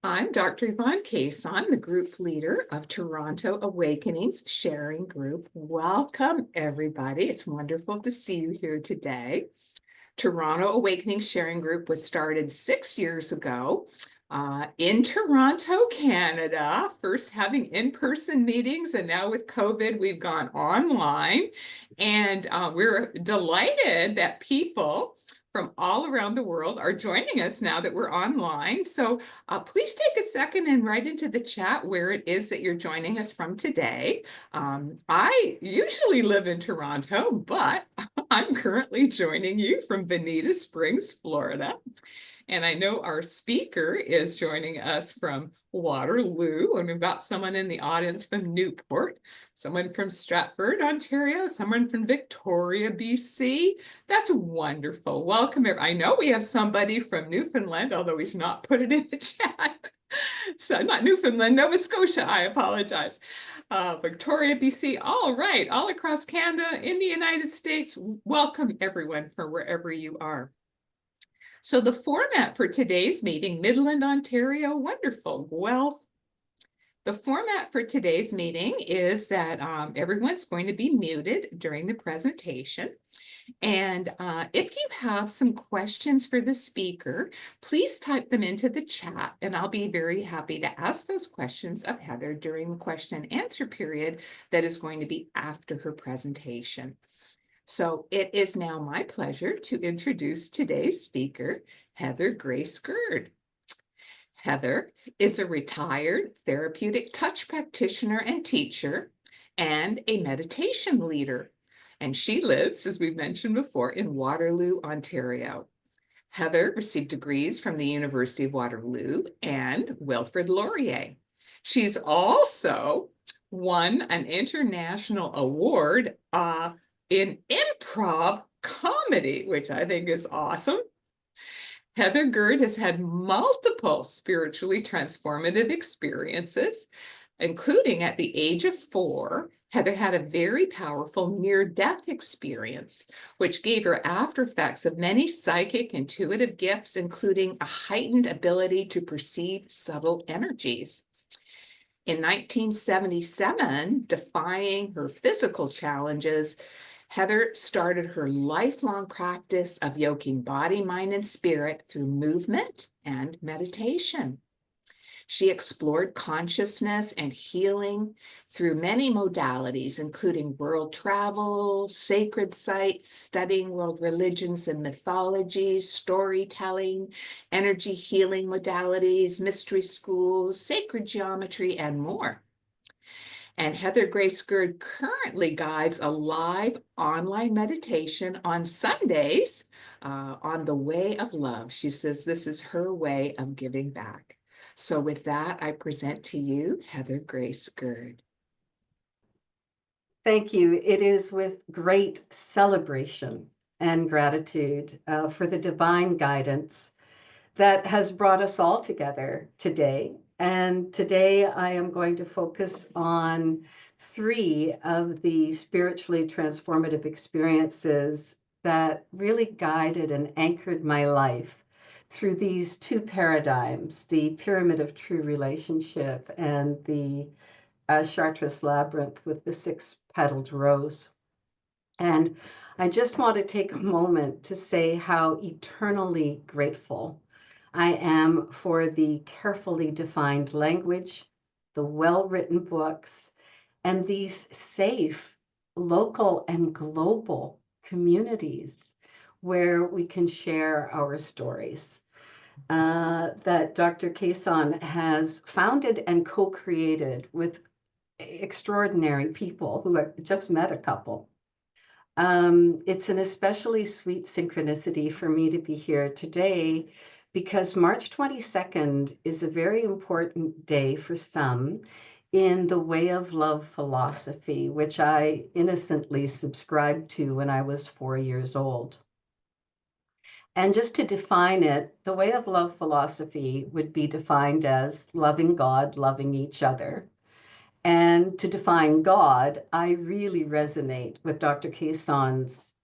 I'm Dr. Yvonne Cason, the group leader of Toronto Awakenings Sharing Group. Welcome, everybody. It's wonderful to see you here today. Toronto Awakenings Sharing Group was started 6 years ago in Toronto, Canada, first having in-person meetings, and now with COVID, we've gone online. And we're delighted that people from all around the world are joining us now that we're online. So please take a second and write into the chat where it is that you're joining us from today. I usually live in Toronto, but I'm currently joining you from Bonita Springs, Florida. And I know our speaker is joining us from Waterloo, and we've got someone in the audience from Newport, someone from Stratford, Ontario, someone from Victoria, BC. That's wonderful. Welcome. I know we have somebody from Newfoundland, although he's not put it in the chat. So not Newfoundland, Nova Scotia, I apologize. Victoria, BC, all right, all across Canada, in the United States. Welcome everyone from wherever you are. So the format for today's meeting, Midland, Ontario, wonderful, Guelph. The format for today's meeting is that everyone's going to be muted during the presentation. And if you have some questions for the speaker, please type them into the chat, and I'll be very happy to ask those questions of Heather during the question and answer period that is going to be after her presentation. So it is now my pleasure to introduce today's speaker, Heather Grace Gurd. Heather is a retired therapeutic touch practitioner and teacher and a meditation leader. And she lives, as we've mentioned before, in Waterloo, Ontario. Heather received degrees from the University of Waterloo and Wilfrid Laurier. She's also won an international award in improv comedy, which I think is awesome. Heather Gurd has had multiple spiritually transformative experiences, including at the age of 4. Heather had a very powerful near-death experience, which gave her after effects of many psychic intuitive gifts, including a heightened ability to perceive subtle energies. In 1977, defying her physical challenges, Heather started her lifelong practice of yoking body, mind, and spirit through movement and meditation. She explored consciousness and healing through many modalities, including world travel, sacred sites, studying world religions and mythologies, storytelling, energy healing modalities, mystery schools, sacred geometry, and more. And Heather Grace Gurd currently guides a live online meditation on Sundays on the way of love. She says this is her way of giving back. So with that, I present to you Heather Grace Gurd. Thank you. It is with great celebration and gratitude for the divine guidance that has brought us all together today. And today I am going to focus on 3 of the spiritually transformative experiences that really guided and anchored my life through these 2 paradigms, the Pyramid of True Relationship and the Chartres Labyrinth with the 6-petaled rose. And I just want to take a moment to say how eternally grateful I am for the carefully defined language, the well-written books, and these safe local and global communities where we can share our stories. That Dr. Cason has founded and co-created with extraordinary people who I just met a couple. It's an especially sweet synchronicity for me to be here today because March 22nd is a very important day for some in the Way of Love philosophy, which I innocently subscribed to when I was 4 years old. And just to define it, the Way of Love philosophy would be defined as loving God, loving each other. And to define God, I really resonate with Dr. Cason's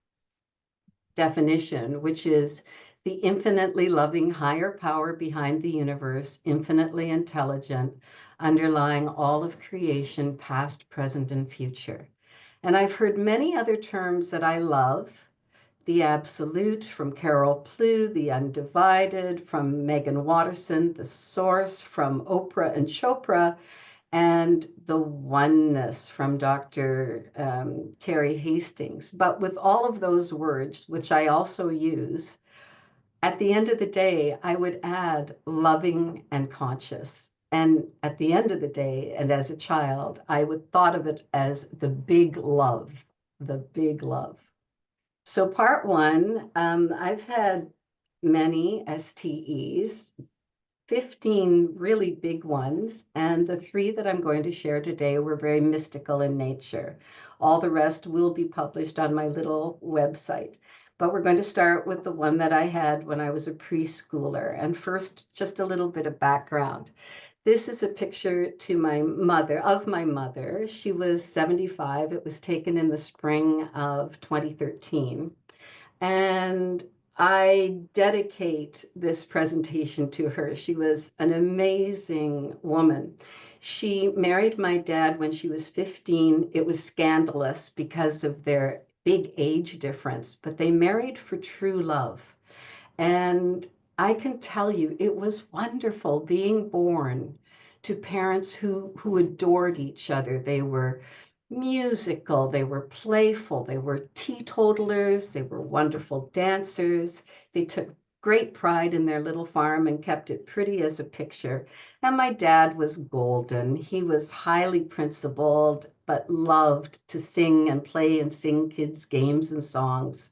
definition, which is the infinitely loving higher power behind the universe, infinitely intelligent, underlying all of creation, past, present, and future. And I've heard many other terms that I love. The Absolute from Carol Plew, the Undivided from Megan Watterson, the Source from Oprah and Chopra, and the Oneness from Dr. Terry Hastings. But with all of those words, which I also use, at the end of the day, I would add loving and conscious. And at the end of the day, and as a child, I would thought of it as the big love, the big love. So part one, I've had many STEs, 15 really big ones, and the 3 that I'm going to share today were very mystical in nature. All the rest will be published on my little website. But we're going to start with the one that I had when I was a preschooler. And first, just a little bit of background. This is a picture to my mother, of my mother. She was 75. It was taken in the spring of 2013. And I dedicate this presentation to her. She was an amazing woman. She married my dad when she was 15. It was scandalous because of their big age difference, but they married for true love. And I can tell you, it was wonderful being born to parents who adored each other. They were musical, they were playful, they were teetotalers, they were wonderful dancers. They took great pride in their little farm and kept it pretty as a picture. And my dad was golden. He was highly principled, but loved to sing and play and sing kids' games and songs.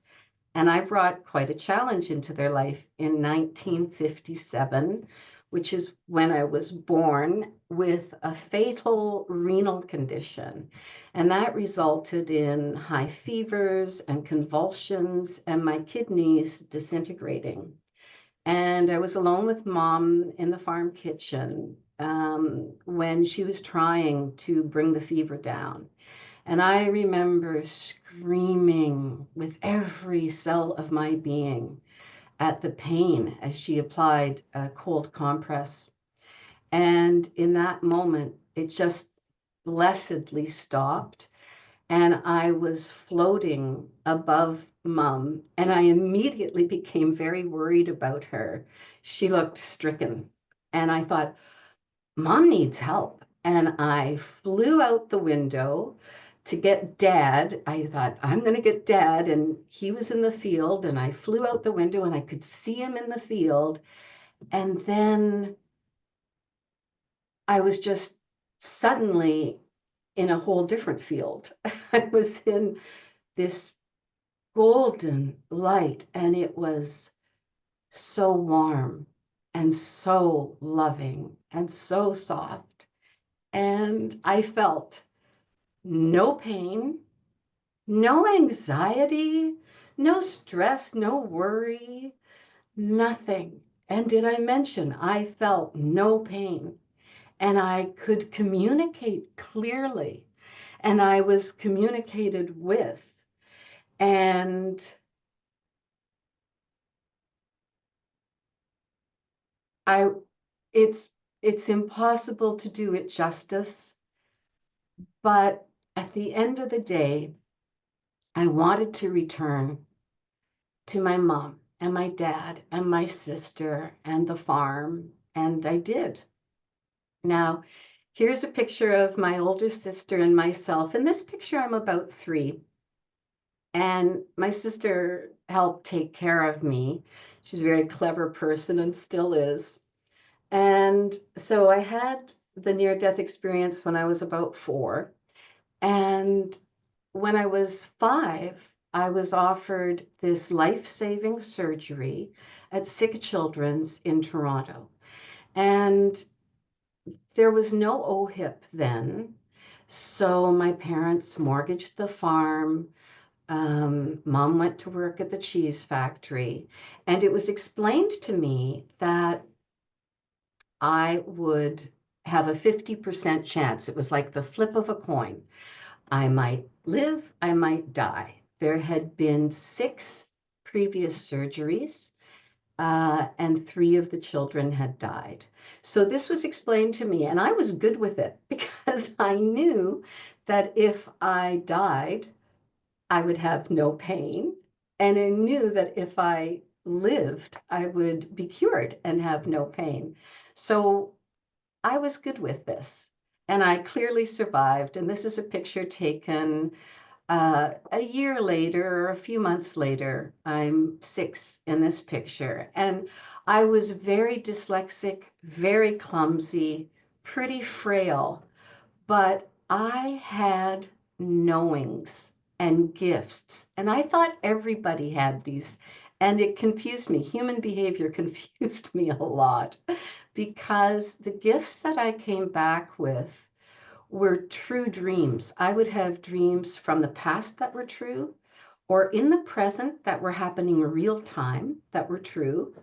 And I brought quite a challenge into their life in 1957, which is when I was born with a fatal renal condition. And that resulted in high fevers and convulsions and my kidneys disintegrating. And I was alone with Mom in the farm kitchen when she was trying to bring the fever down. And I remember screaming with every cell of my being at the pain as she applied a cold compress. And in that moment, it just blessedly stopped. And I was floating above Mom. And I immediately became very worried about her. She looked stricken. And I thought, Mom needs help. And I flew out the window to get Dad. I thought, I'm going to get Dad. And he was in the field. And I flew out the window and I could see him in the field. And then I was just suddenly in a whole different field. I was in this golden light and it was so warm and so loving and so soft. And I felt no pain, no anxiety, no stress, no worry, nothing. And did I mention I felt no pain and I could communicate clearly and I was communicated with. And it's impossible to do it justice. But at the end of the day, I wanted to return to my mom and my dad and my sister and the farm, and I did. Now, here's a picture of my older sister and myself. In this picture, I'm about 3. And my sister helped take care of me. She's a very clever person and still is. And so I had the near-death experience when I was about 4. And when I was 5, I was offered this life-saving surgery at Sick Children's in Toronto. And there was no OHIP then. So my parents mortgaged the farm. Mom went to work at the cheese factory. And it was explained to me that I would have a 50% chance. It was like the flip of a coin. I might live, I might die. There had been 6 previous surgeries, and 3 of the children had died. So this was explained to me, and I was good with it because I knew that if I died, I would have no pain. And I knew that if I lived, I would be cured and have no pain. So I was good with this. And I clearly survived. And this is a picture taken a year later, or a few months later. I'm 6 in this picture. And I was very dyslexic, very clumsy, pretty frail, but I had knowings and gifts. And I thought everybody had these. And it confused me. Human behavior confused me a lot because the gifts that I came back with were true dreams. I would have dreams from the past that were true, or in the present that were happening in real time that were true,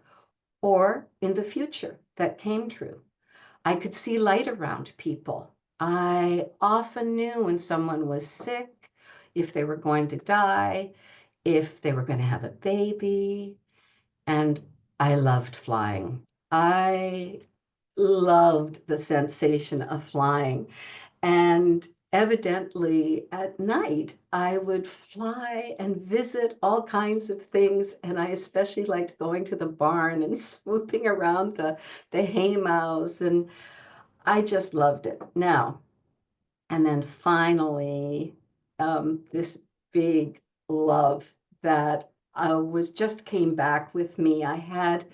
or in the future that came true. I could see light around people. I often knew when someone was sick, if they were going to die, if they were going to have a baby, and I loved flying. I loved the sensation of flying. And evidently at night, I would fly and visit all kinds of things. And I especially liked going to the barn and swooping around the hay mows. And I just loved it. Now, and then finally, this big love that was just came back with me. I had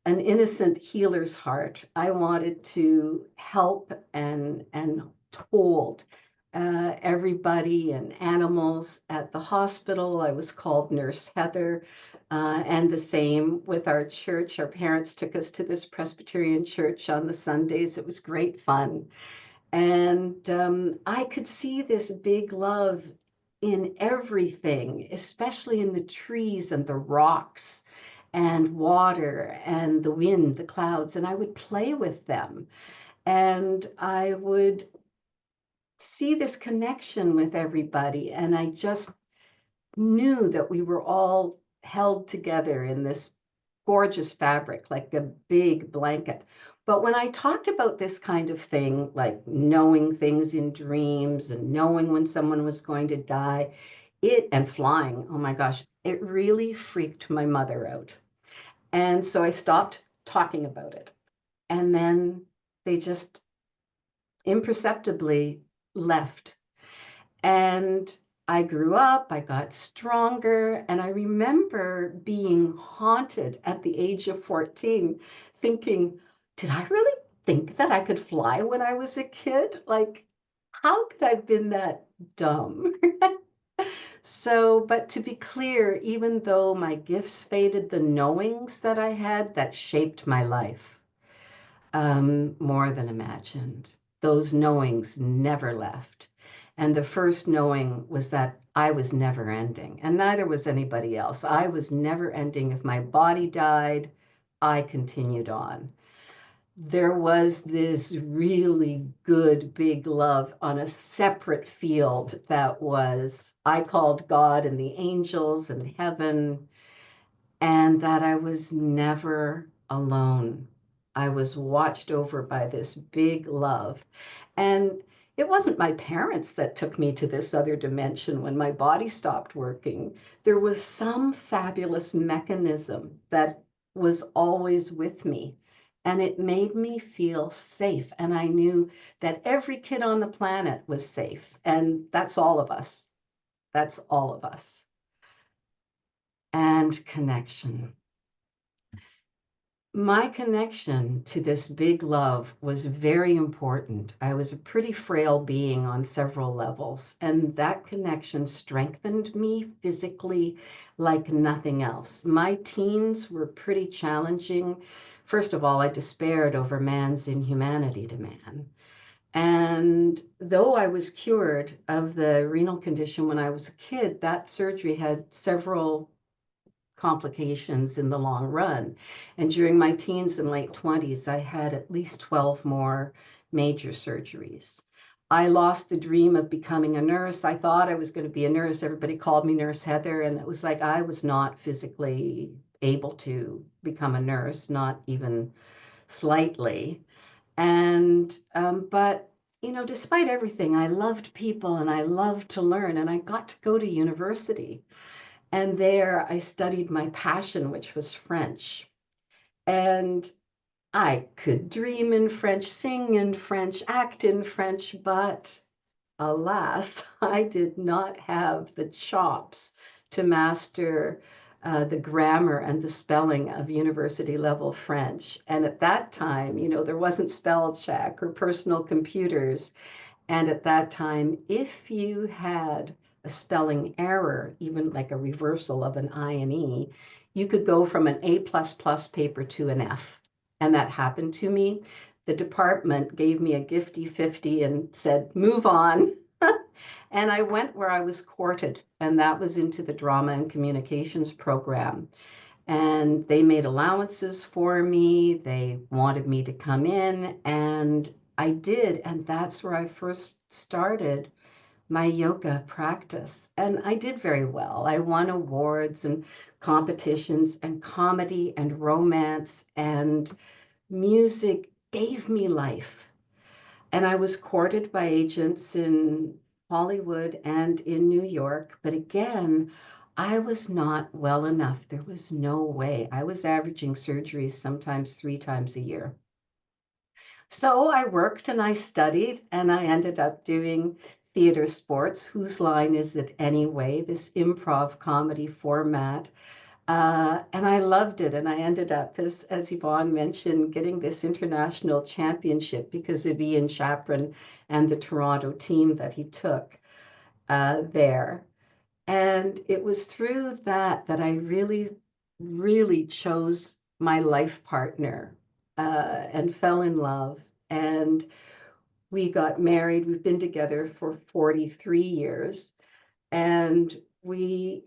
an innocent healer's heart. I wanted to help and told everybody and animals at the hospital. I was called Nurse Heather, and the same with our church. Our parents took us to this Presbyterian church on the Sundays. It was great fun. And I could see this big love in everything, especially in the trees and the rocks and water and the wind, the clouds, and I would play with them. And I would see this connection with everybody. And I just knew that we were all held together in this gorgeous fabric, like a big blanket. But when I talked about this kind of thing, like knowing things in dreams and knowing when someone was going to die, and flying, oh my gosh, it really freaked my mother out. And so I stopped talking about it. And then they just imperceptibly left. And I grew up, I got stronger, and I remember being haunted at the age of 14, thinking, did I really think that I could fly when I was a kid? Like, how could I have been that dumb? So, but to be clear, even though my gifts faded, the knowings that I had that shaped my life more than imagined. Those knowings never left. And the first knowing was that I was never ending, and neither was anybody else. I was never ending. If my body died, I continued on. There was this really good big love on a separate field that was, I called God and the angels and heaven, and that I was never alone. I was watched over by this big love. And it wasn't my parents that took me to this other dimension when my body stopped working. There was some fabulous mechanism that was always with me. And it made me feel safe. And I knew that every kid on the planet was safe. And that's all of us. That's all of us. And connection. My connection to this big love was very important. I was a pretty frail being on several levels, and that connection strengthened me physically like nothing else. My teens were pretty challenging. First of all, I despaired over man's inhumanity to man. And though I was cured of the renal condition when I was a kid, that surgery had several complications in the long run. And during my teens and late 20s, I had at least 12 more major surgeries. I lost the dream of becoming a nurse. I thought I was going to be a nurse. Everybody called me Nurse Heather. And it was like I was not physically able to become a nurse, not even slightly. And, but, you know, despite everything, I loved people and I loved to learn, and I got to go to university. And there I studied my passion, which was French. And I could dream in French, sing in French, act in French, but alas, I did not have the chops to master the grammar and the spelling of university level French. And at that time, you know, there wasn't spell check or personal computers. And at that time, if you had a spelling error, even like a reversal of an I and E, you could go from an A++ paper to an F. And that happened to me. The department gave me a gifty 50 and said, move on. And I went where I was courted, and that was into the drama and communications program. And they made allowances for me. They wanted me to come in, and I did. And that's where I first started my yoga practice. And I did very well. I won awards and competitions, and comedy and romance and music gave me life. And I was courted by agents in Hollywood and in New York. But again, I was not well enough. There was no way. I was averaging surgeries sometimes 3 times a year. So I worked and I studied, and I ended up doing theater sports. Whose Line Is It Anyway? This improv comedy format. And I loved it. And I ended up, as Yvonne mentioned, getting this international championship because of Ian Chaperon and the Toronto team that he took there. And it was through that that I really, really chose my life partner and fell in love. And we got married. We've been together for 43 years. And we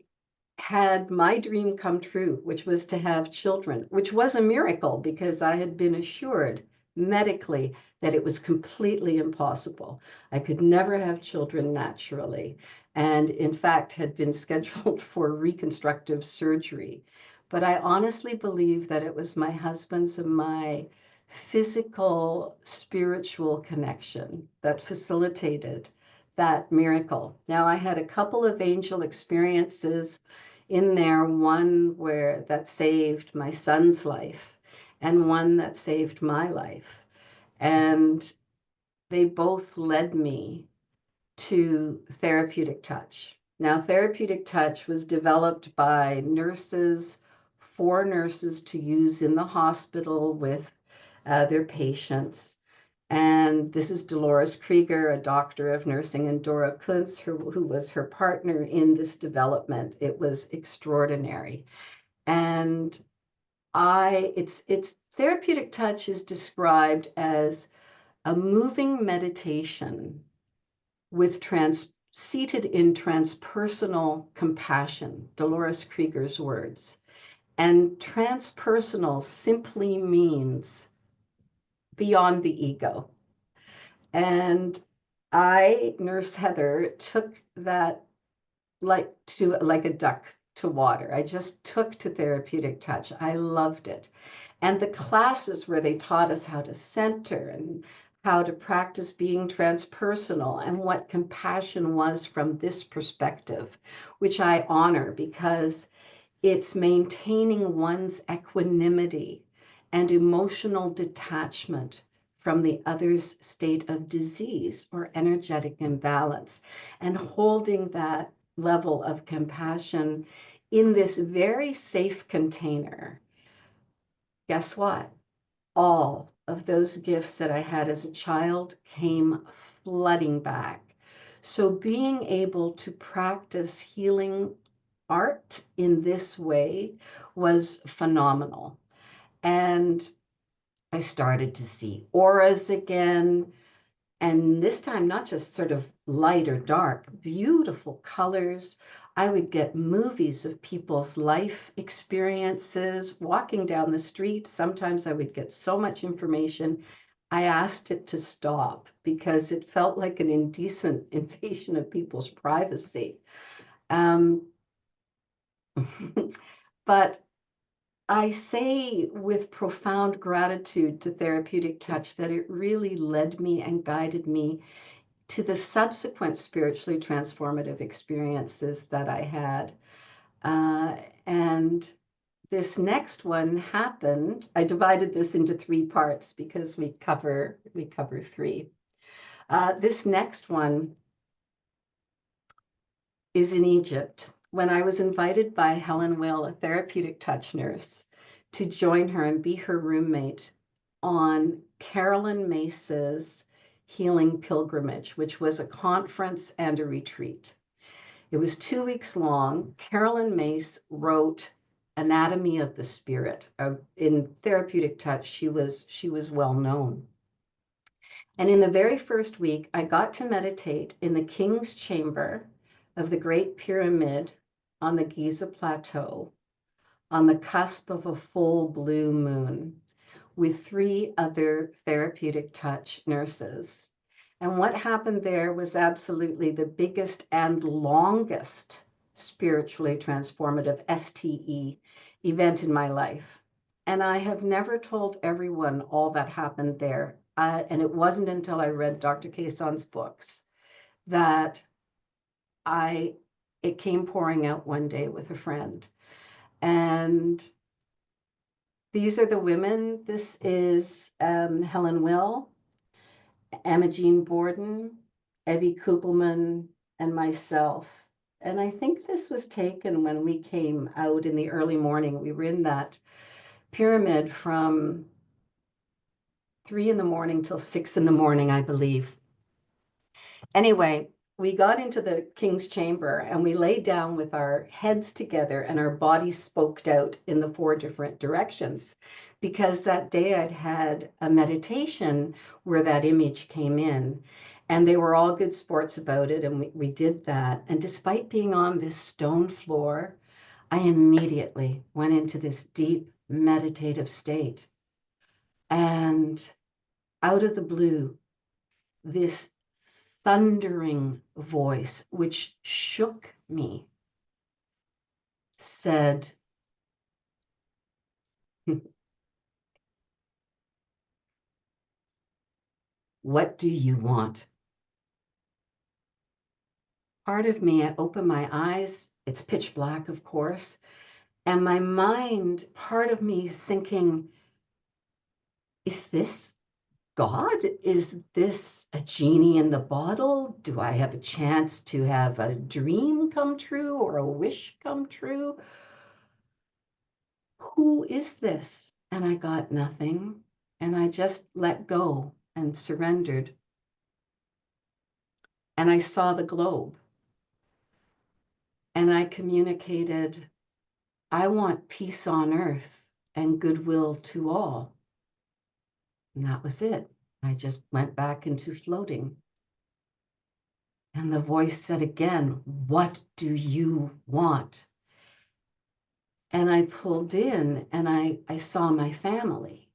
had my dream come true, which was to have children, which was a miracle because I had been assured medically that it was completely impossible. I could never have children naturally, and in fact had been scheduled for reconstructive surgery. But I honestly believe that it was my husband's and my physical, spiritual connection that facilitated that miracle. Now, I had a couple of angel experiences in there, one where that saved my son's life and one that saved my life. And they both led me to therapeutic touch. Now, therapeutic touch was developed by nurses, for nurses to use in the hospital with their patients. And this is Dolores Krieger, a doctor of nursing, and Dora Kuntz, who was her partner in this development. It was extraordinary. And it's therapeutic touch is described as a moving meditation with seated in transpersonal compassion, Dolores Krieger's words. And transpersonal simply means beyond the ego. And I, Nurse Heather, took that like a duck to water. I just took to therapeutic touch. I loved it. And the classes where they taught us how to center and how to practice being transpersonal and what compassion was from this perspective, which I honor because it's maintaining one's equanimity and emotional detachment from the other's state of disease or energetic imbalance, and holding that level of compassion in this very safe container. Guess what? All of those gifts that I had as a child came flooding back. So being able to practice healing art in this way was phenomenal. And I started to see auras again. And this time, not just sort of light or dark, beautiful colors. I would get movies of people's life experiences, walking down the street. Sometimes I would get so much information. I asked it to stop because it felt like an indecent invasion of people's privacy. Um, but I say with profound gratitude to Therapeutic Touch that it really led me and guided me to the subsequent spiritually transformative experiences that I had. And this next one happened. I divided this into 3 parts because we cover 3. This next one is in Egypt, when I was invited by Helen Will, a Therapeutic Touch nurse, to join her and be her roommate on Carolyn Mace's Healing Pilgrimage, which was a conference and a retreat. It was 2 weeks long. Carolyn Mace wrote Anatomy of the Spirit. In Therapeutic Touch, she was well known. And in the very first week, I got to meditate in the King's Chamber of the Great Pyramid on the Giza Plateau on the cusp of a full blue moon with 3 other Therapeutic Touch nurses. And what happened there was absolutely the biggest and longest spiritually transformative STE event in my life. And I have never told everyone all that happened there. And it wasn't until I read Dr. Kayson's books that it came pouring out one day with a friend. And these are the women. This is Helen Will, Emma Jean Borden, Evie Kugelman, and myself. And I think this was taken when we came out in the early morning. We were in that pyramid from 3 in the morning till 6 in the morning, I believe. Anyway, we got into the King's Chamber and we lay down with our heads together and our bodies spoked out in the 4 different directions, because that day I'd had a meditation where that image came in, and they were all good sports about it, and we did that. And despite being on this stone floor, I immediately went into this deep meditative state. And out of the blue, this thundering voice, which shook me, said, "What do you want?" Part of me, I open my eyes, it's pitch black, of course, and my mind, part of me is thinking, is this God? Is this a genie in the bottle? Do I have a chance to have a dream come true or a wish come true? Who is this? And I got nothing. And I just let go and surrendered. And I saw the globe. And I communicated, I want peace on earth and goodwill to all. And that was it. I just went back into floating. And the voice said again, "What do you want?" And I pulled in and I saw my family.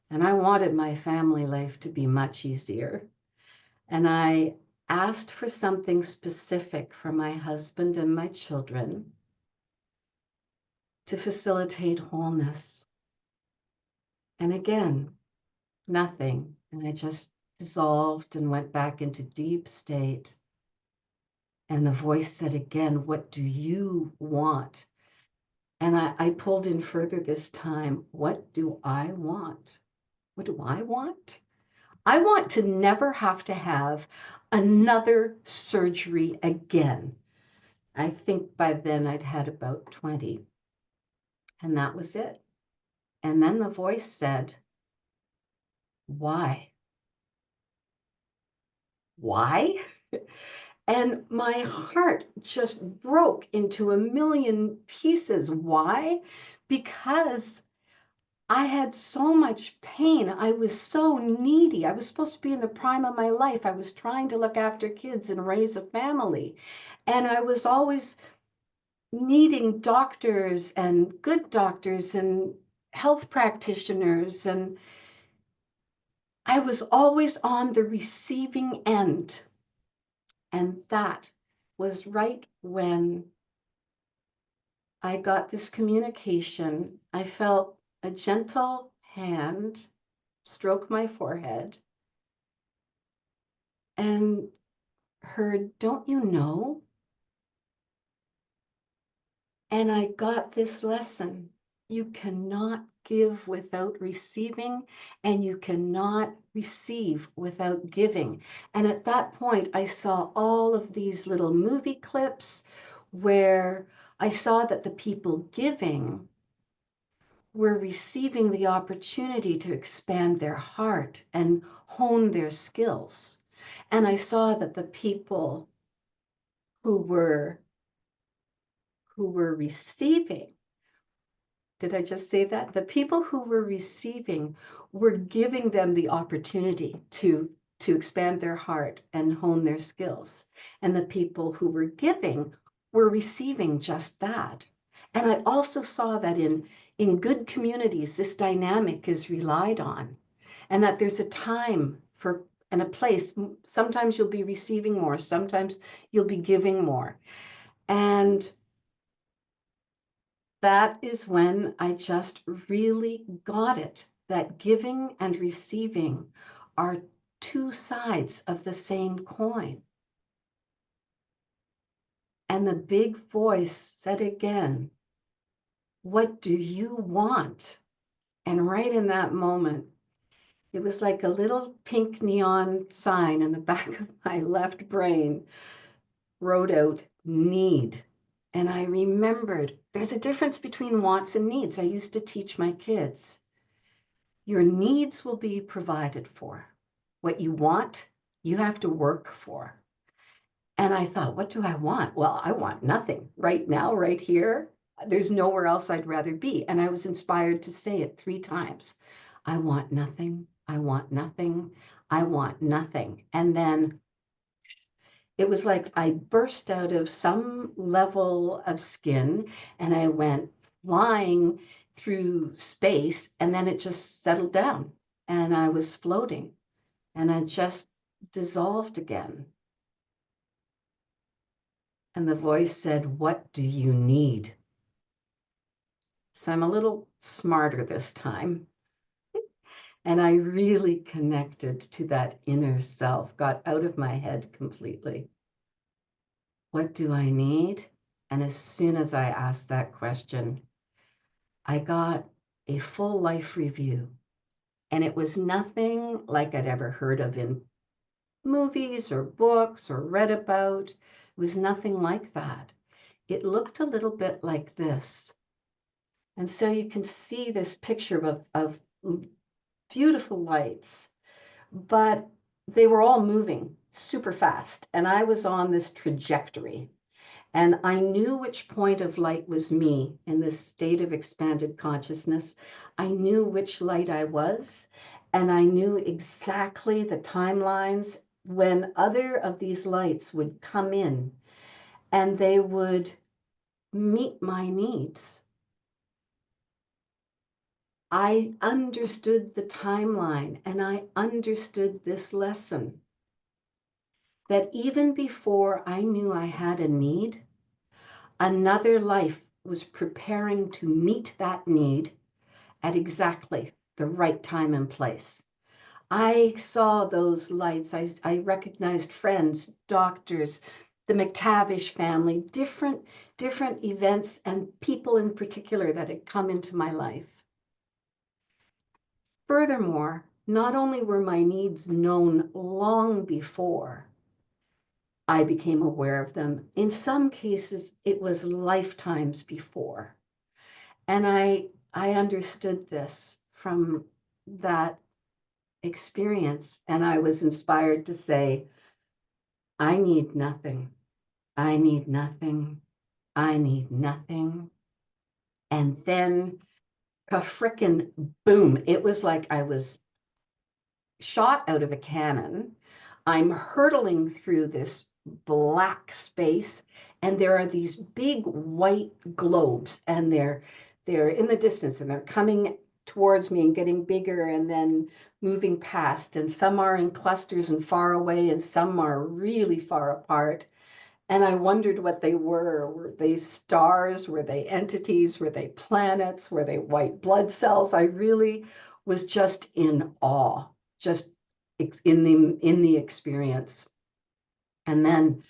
And I wanted my family life to be much easier. And I asked for something specific for my husband and my children to facilitate wholeness. And again, nothing. And I just dissolved and went back into deep state. And the voice said again, "What do you want?" And I pulled in further this time. What do I want? What do I want? I want to never have to have another surgery again. I think by then I'd had about 20. And that was it. And then the voice said, "Why? Why?" And my heart just broke into a million pieces. Why? Because I had so much pain. I was so needy. I was supposed to be in the prime of my life. I was trying to look after kids and raise a family. And I was always needing doctors and good doctors and health practitioners. And I was always on the receiving end. And that was right when I got this communication. I felt a gentle hand stroke my forehead and heard, "Don't you know?" And I got this lesson. You cannot give without receiving, and you cannot receive without giving. And at that point, I saw all of these little movie clips where I saw that the people giving were receiving the opportunity to expand their heart and hone their skills. And I saw that the people who were receiving, did I just say that? The people who were receiving were giving them the opportunity to expand their heart and hone their skills. And the people who were giving were receiving just that. And I also saw that in good communities, this dynamic is relied on, and that there's a time for and a place. Sometimes you'll be receiving more, sometimes you'll be giving more. And that is when I just really got it, that giving and receiving are two sides of the same coin. And the big voice said again, "What do you want?" And right in that moment, it was like a little pink neon sign in the back of my left brain wrote out need. And I remembered there's a difference between wants and needs. I used to teach my kids. Your needs will be provided for. What you want, you have to work for. And I thought, what do I want? Well, I want nothing right now, right here. There's nowhere else I'd rather be. And I was inspired to say it 3 times. I want nothing. I want nothing. I want nothing. And then it was like I burst out of some level of skin and I went flying through space, and then it just settled down and I was floating and I just dissolved again. And the voice said, "What do you need?" So I'm a little smarter this time. And I really connected to that inner self, got out of my head completely. What do I need? And as soon as I asked that question, I got a full life review. And it was nothing like I'd ever heard of in movies or books or read about. It was nothing like that. It looked a little bit like this. And so you can see this picture of beautiful lights, but they were all moving super fast. And I was on this trajectory. And I knew which point of light was me in this state of expanded consciousness. I knew which light I was, and I knew exactly the timelines when other of these lights would come in and they would meet my needs. I understood the timeline, and I understood this lesson, that even before I knew I had a need, another life was preparing to meet that need at exactly the right time and place. I saw those lights. I recognized friends, doctors, the McTavish family, different events and people in particular that had come into my life. Furthermore, not only were my needs known long before I became aware of them, in some cases, it was lifetimes before. And I understood this from that experience, and I was inspired to say, I need nothing. I need nothing. I need nothing. And then a frickin' boom. It was like I was shot out of a cannon. I'm hurtling through this black space, and there are these big white globes, and they're in the distance, and they're coming towards me and getting bigger and then moving past. And some are in clusters and far away, and some are really far apart. And I wondered what they were. Were they stars? Were they entities? Were they planets? Were they white blood cells? I really was just in awe, just in the experience. And then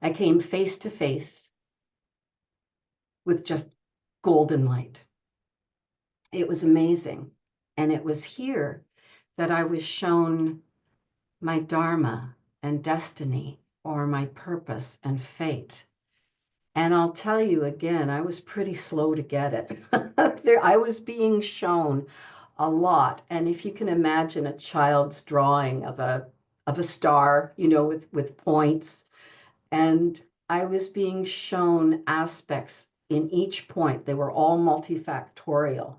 I came face to face with just golden light. It was amazing. And it was here that I was shown my dharma and destiny, or my purpose and fate. And I'll tell you again, I was pretty slow to get it. I was being shown a lot. And if you can imagine a child's drawing of a star, with points, and I was being shown aspects in each point. They were all multifactorial,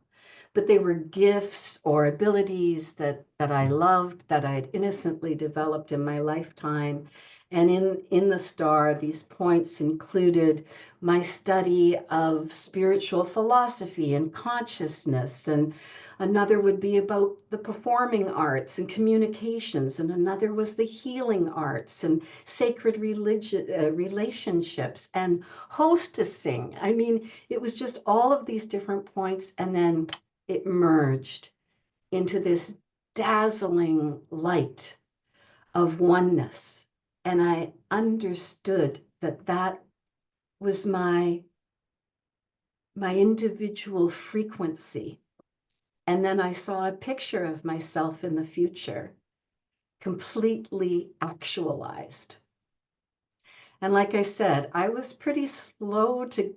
but they were gifts or abilities that I loved, that I had innocently developed in my lifetime. And in the star, these points included my study of spiritual philosophy and consciousness, and another would be about the performing arts and communications, and another was the healing arts and sacred relationships and hostessing. I mean, it was just all of these different points, and then it merged into this dazzling light of oneness. And I understood that that was my individual frequency. And then I saw a picture of myself in the future, completely actualized. And like I said, I was pretty slow to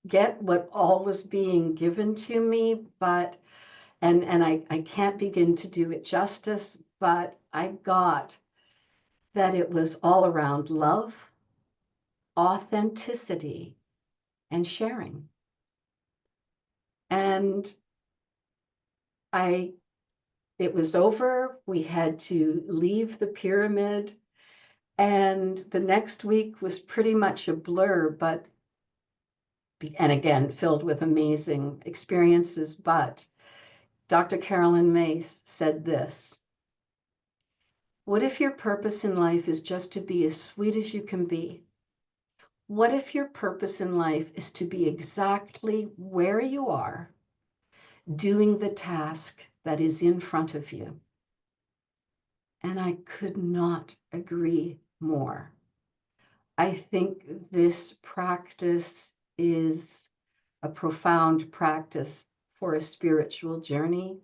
get what all was being given to me, but and I can't begin to do it justice, but I got that it was all around love, authenticity, and sharing. And it was over. We had to leave the pyramid, and the next week was pretty much a blur, and again, filled with amazing experiences. But Dr. Carolyn Mace said this: what if your purpose in life is just to be as sweet as you can be? What if your purpose in life is to be exactly where you are, doing the task that is in front of you? And I could not agree more. I think this practice is a profound practice for a spiritual journey,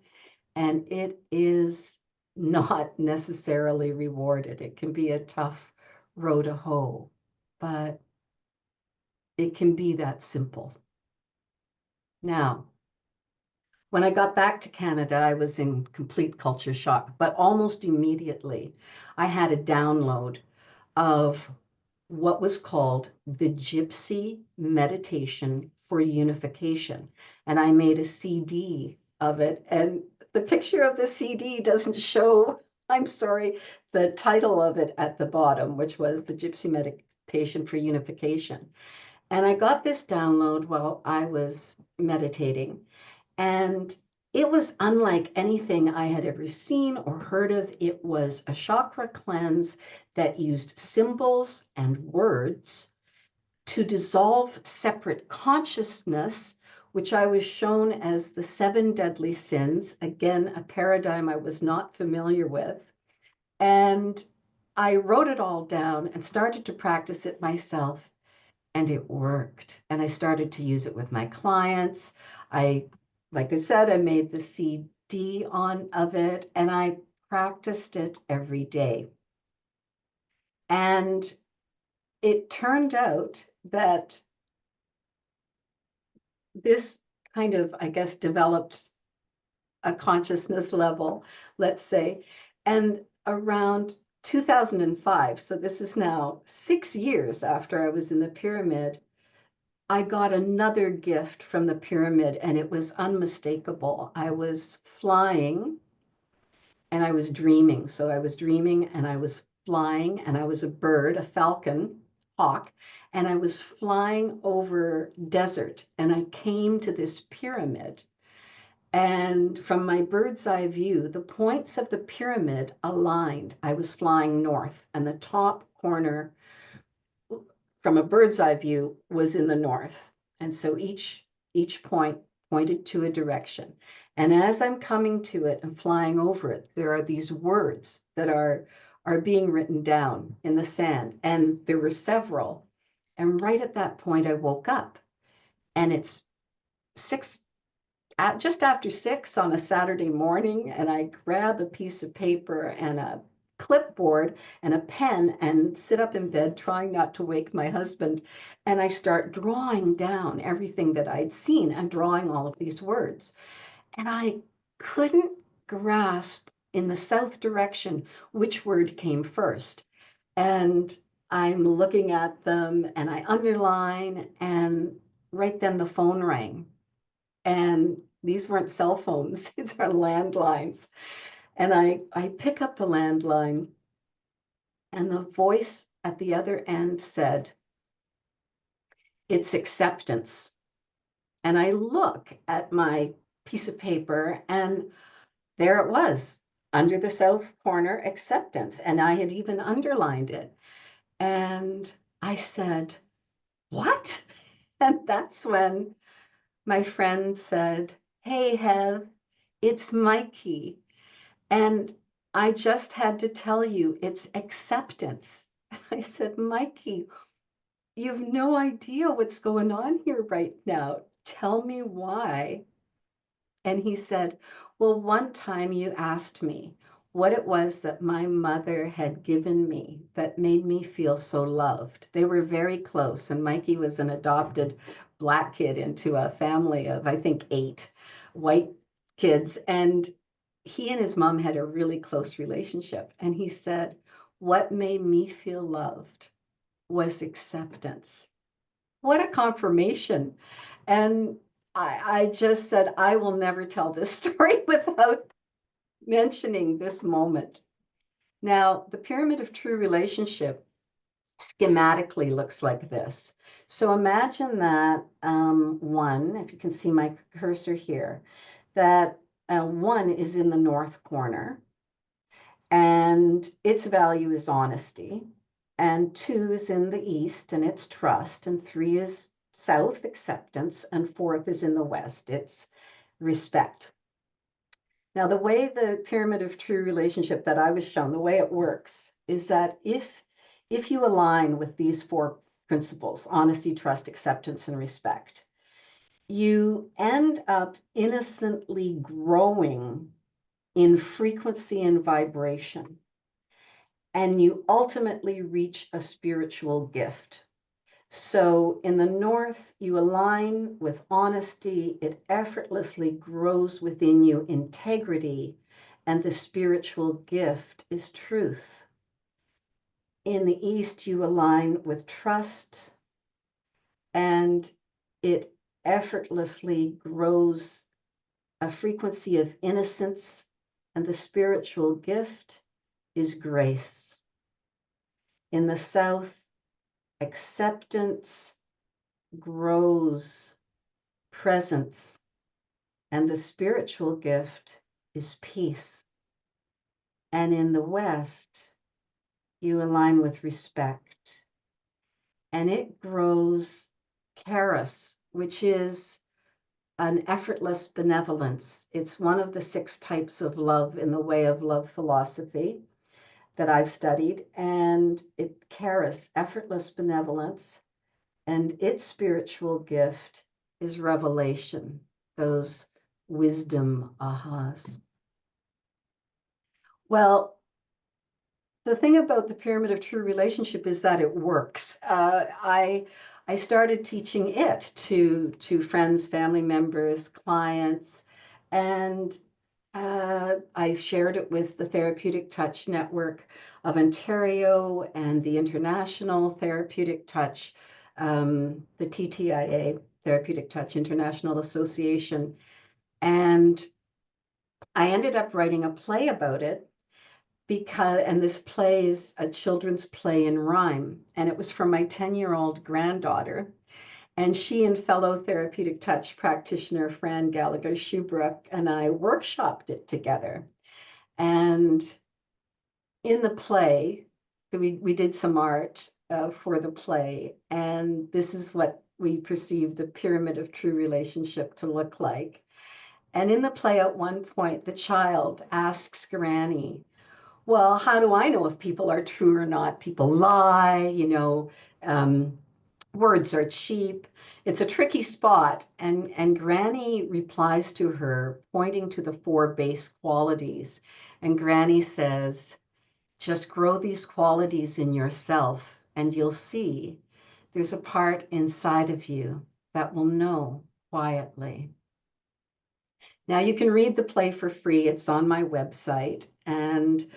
and it is not necessarily rewarded. It can be a tough row to hoe, but it can be that simple. Now, when I got back to Canada, I was in complete culture shock, but almost immediately I had a download of what was called the Gypsy Meditation for Unification. And I made a CD of it. And the picture of the CD doesn't show, I'm sorry, the title of it at the bottom, which was the Gypsy Meditation for Unification. And I got this download while I was meditating. And it was unlike anything I had ever seen or heard of. It was a chakra cleanse that used symbols and words to dissolve separate consciousness, which I was shown as the 7 deadly sins. Again, a paradigm I was not familiar with. And I wrote it all down and started to practice it myself. And it worked. And I started to use it with my clients. Like I said, I made the CD of it, and I practiced it every day. And it turned out that this kind of, I guess, developed a consciousness level, let's say. And around 2005, so this is now 6 years after I was in the pyramid, I got another gift from the pyramid, and it was unmistakable. I was flying and I was dreaming. So I was dreaming and I was flying, and I was a bird, a falcon, hawk, and I was flying over desert, and I came to this pyramid. And from my bird's eye view, the points of the pyramid aligned. I was flying north, and the top corner from a bird's eye view, was in the north. And so each point pointed to a direction. And as I'm coming to it and flying over it, there are these words that are being written down in the sand. And there were several. And right at that point, I woke up. And it's just after 6 on a Saturday morning, and I grab a piece of paper and a clipboard and a pen and sit up in bed trying not to wake my husband, and I start drawing down everything that I'd seen and drawing all of these words. And I couldn't grasp in the south direction which word came first. And I'm looking at them and I underline, and right then the phone rang. And these weren't cell phones, these are landlines. And I pick up the landline, and the voice at the other end said, "It's acceptance." And I look at my piece of paper, and there it was, under the south corner, acceptance. And I had even underlined it. And I said, "What?" And that's when my friend said, "Hey, Hev, it's Mikey. And I just had to tell you, it's acceptance." And I said, "Mikey, you've no idea what's going on here right now. Tell me why." And he said, "Well, one time you asked me what it was that my mother had given me that made me feel so loved." They were very close, and Mikey was an adopted Black kid into a family of, I think, 8 white kids. And he and his mom had a really close relationship. And he said, "What made me feel loved was acceptance." What a confirmation. And I just said, I will never tell this story without mentioning this moment. Now, the pyramid of true relationship schematically looks like this. So imagine that 1, if you can see my cursor here, that 1 is in the north corner, and its value is honesty, and 2 is in the east, and it's trust, and 3 is south, acceptance, and 4th is in the west, it's respect. Now, the way the pyramid of true relationship that I was shown, the way it works is that if you align with these 4 principles, honesty, trust, acceptance, and respect, you end up innocently growing in frequency and vibration, and you ultimately reach a spiritual gift. So in the north, you align with honesty, it effortlessly grows within you integrity, and the spiritual gift is truth. In the east, you align with trust, and it effortlessly grows a frequency of innocence, and the spiritual gift is grace. In the south, acceptance grows presence, and the spiritual gift is peace. And in the west, you align with respect, and it grows charis, which is an effortless benevolence. It's one of the 6 types of love in the way of love philosophy that I've studied, and it charis, effortless benevolence, and its spiritual gift is revelation, those wisdom ahas. Well, the thing about the pyramid of true relationship is that it works. I started teaching it to friends, family members, clients, and I shared it with the Therapeutic Touch Network of Ontario and the International Therapeutic Touch, the TTIA, Therapeutic Touch International Association. And I ended up writing a play about it and this play is a children's play in rhyme. And it was for my 10-year-old granddaughter. And she and fellow Therapeutic Touch practitioner Fran Gallagher-Shubrook and I workshopped it together. And in the play, we did some art, for the play. And this is what we perceive the pyramid of true relationship to look like. And in the play, at one point, the child asks Granny, well, how do I know if people are true or not? People lie, words are cheap. It's a tricky spot. And Granny replies to her, pointing to the 4 base qualities. And Granny says, just grow these qualities in yourself, and you'll see there's a part inside of you that will know quietly. Now, you can read the play for free. It's on my website. And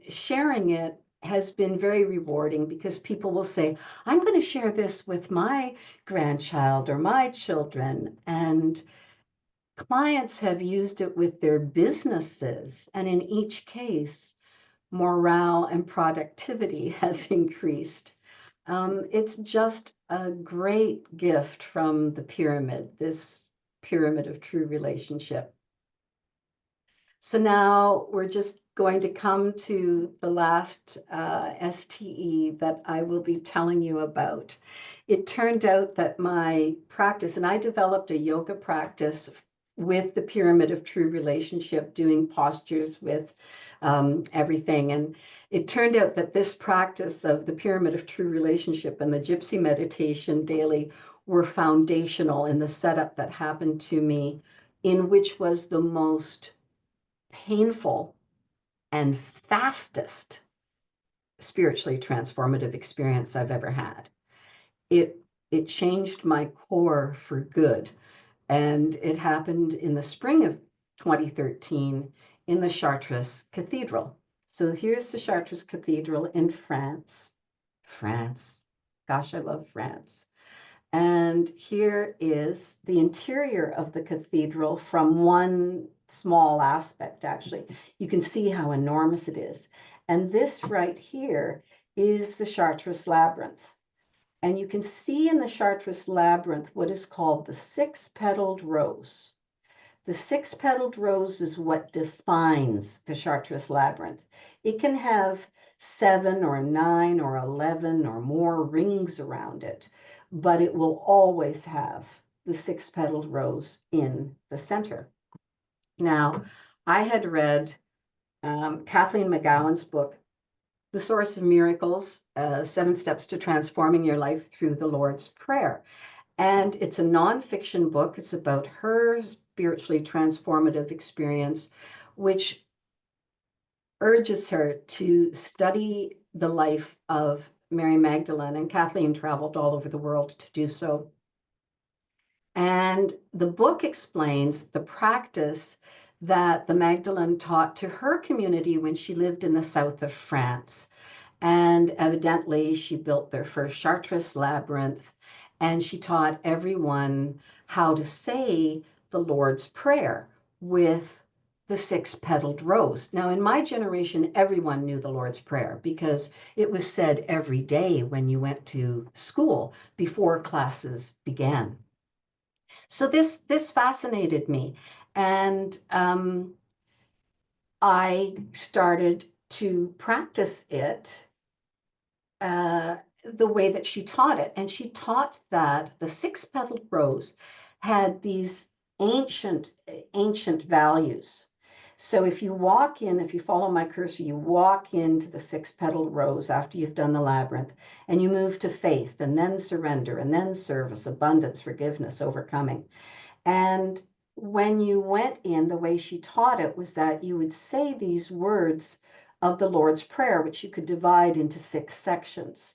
sharing it has been very rewarding because people will say, I'm going to share this with my grandchild or my children. And clients have used it with their businesses. And in each case, morale and productivity has increased. It's just a great gift from the pyramid, this pyramid of true relationship. So now we're just going to come to the last STE that I will be telling you about. It turned out that my practice, and I developed a yoga practice with the pyramid of true relationship, doing postures with everything. And it turned out that this practice of the pyramid of true relationship and the gypsy meditation daily were foundational in the setup that happened to me, in which was the most painful and fastest spiritually transformative experience I've ever had. It changed my core for good. And it happened in the spring of 2013 in the Chartres Cathedral. So here's the Chartres Cathedral in France. France. Gosh, I love France. And here is the interior of the cathedral from one small aspect, actually. You can see how enormous it is. And this right here is the Chartres Labyrinth. And you can see in the Chartres Labyrinth what is called the 6-petaled rose. The 6-petaled rose is what defines the Chartres Labyrinth. It can have 7 or 9 or 11 or more rings around it, but it will always have the 6-petaled rose in the center. Now, I had read Kathleen McGowan's book, The Source of Miracles, 7 Steps to Transforming Your Life Through the Lord's Prayer. And it's a nonfiction book. It's about her spiritually transformative experience, which urges her to study the life of Mary Magdalene. And Kathleen traveled all over the world to do so. And the book explains the practice that the Magdalene taught to her community when she lived in the south of France. And evidently, she built their first Chartres Labyrinth, and she taught everyone how to say the Lord's Prayer with the 6-petaled rose. Now, in my generation, everyone knew the Lord's Prayer because it was said every day when you went to school before classes began. So this fascinated me, and I started to practice it the way that she taught it. And she taught that the 6-petaled rose had these ancient values. So if you follow my cursor, you walk into the 6-petaled rose after you've done the labyrinth, and you move to faith, and then surrender, and then service, abundance, forgiveness, overcoming. And when you went in, the way she taught it was that you would say these words of the Lord's Prayer, which you could divide into 6 sections.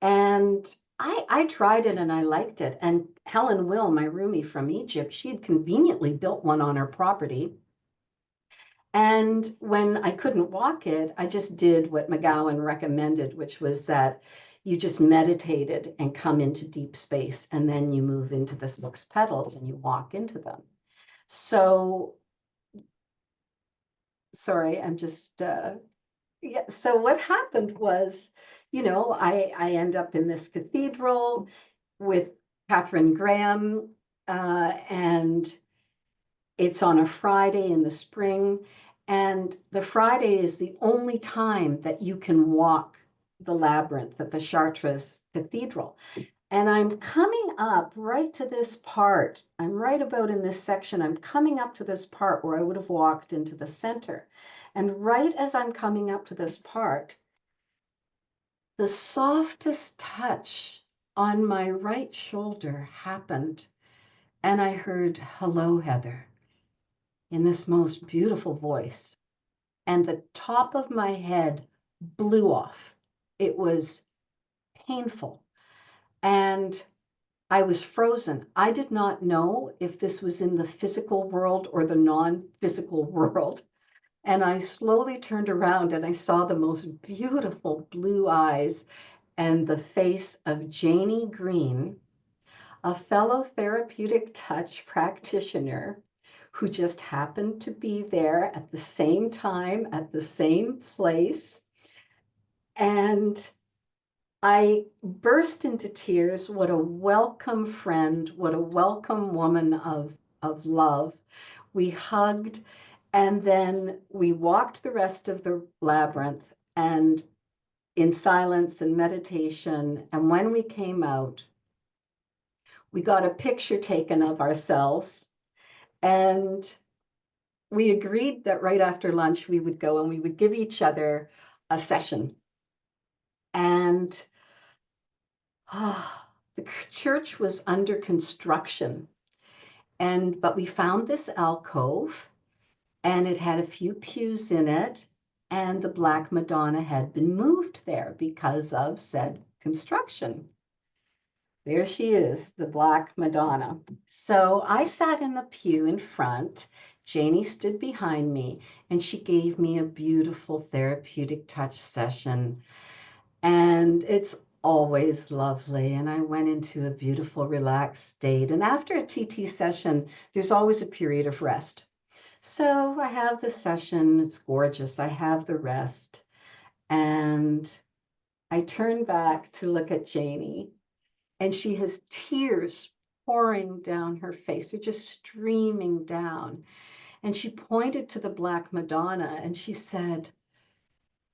And I tried it and I liked it. And Helen Will, my roomie from Egypt, she had conveniently built one on her property. And when I couldn't walk it, I just did what McGowan recommended, which was that you just meditated and come into deep space, and then you move into the 6 petals and you walk into them. So, sorry, I'm just, yeah. So what happened was, I end up in this cathedral with Catherine Graham, and it's on a Friday in the spring. And the Friday is the only time that you can walk the labyrinth at the Chartres Cathedral. And I'm coming up right to this part. I'm right about in this section. I'm coming up to this part where I would have walked into the center. And right as I'm coming up to this part, the softest touch on my right shoulder happened. And I heard, "Hello, Heather," in this most beautiful voice. And the top of my head blew off. It was painful. And I was frozen. I did not know if this was in the physical world or the non-physical world. And I slowly turned around and I saw the most beautiful blue eyes and the face of Janie Green, a fellow therapeutic touch practitioner who just happened to be there at the same time, at the same place. And I burst into tears. What a welcome friend, what a welcome woman of love. We hugged, and then we walked the rest of the labyrinth and in silence and meditation. And when we came out, we got a picture taken of ourselves, and we agreed that right after lunch we would go and we would give each other a session. And the church was under construction, but we found this alcove, and it had a few pews in it, and the Black Madonna had been moved there because of said construction. There she is, the Black Madonna. So I sat in the pew in front. Janie stood behind me, and she gave me a beautiful therapeutic touch session. And it's always lovely. And I went into a beautiful, relaxed state. And after a TT session, there's always a period of rest. So I have the session. It's gorgeous. I have the rest. And I turn back to look at Janie, and she has tears pouring down her face. They're just streaming down. And she pointed to the Black Madonna and she said,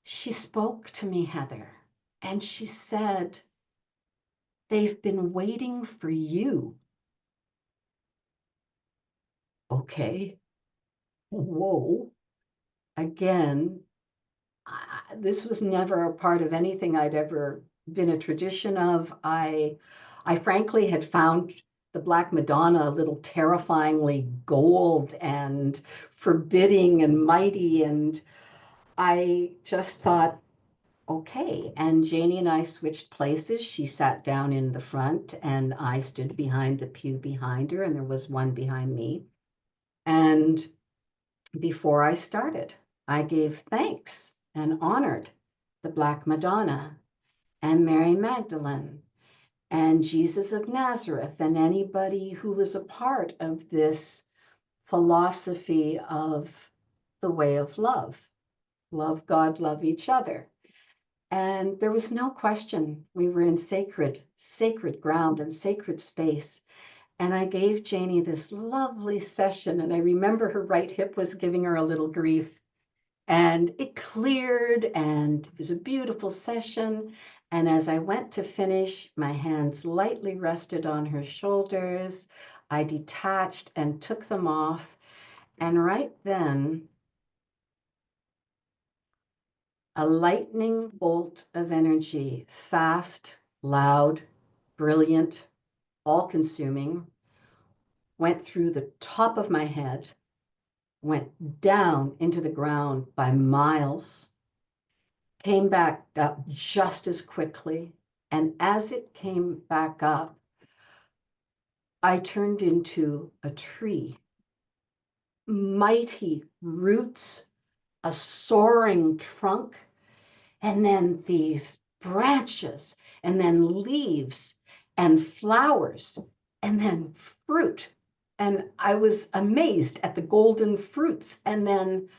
"She spoke to me, Heather. And she said, 'They've been waiting for you.'" Okay. Whoa. Again, this was never a part of anything I'd ever been a tradition of. I frankly had found the Black Madonna a little terrifyingly gold and forbidding and mighty. And I just thought, okay. And Janie and I switched places. She sat down in the front and I stood behind the pew behind her, and there was one behind me. And before I started, I gave thanks and honored the Black Madonna and Mary Magdalene and Jesus of Nazareth and anybody who was a part of this philosophy of the way of love. Love God, love each other. And there was no question. We were in sacred ground and sacred space. And I gave Janie this lovely session. And I remember her right hip was giving her a little grief. And it cleared, and it was a beautiful session. And as I went to finish, my hands lightly rested on her shoulders. I detached and took them off. And right then, a lightning bolt of energy, fast, loud, brilliant, all-consuming, went through the top of my head, went down into the ground by miles, came back up just as quickly. And as it came back up, I turned into a tree. Mighty roots, a soaring trunk, and then these branches, and then leaves, and flowers, and then fruit. And I was amazed at the golden fruits. And then,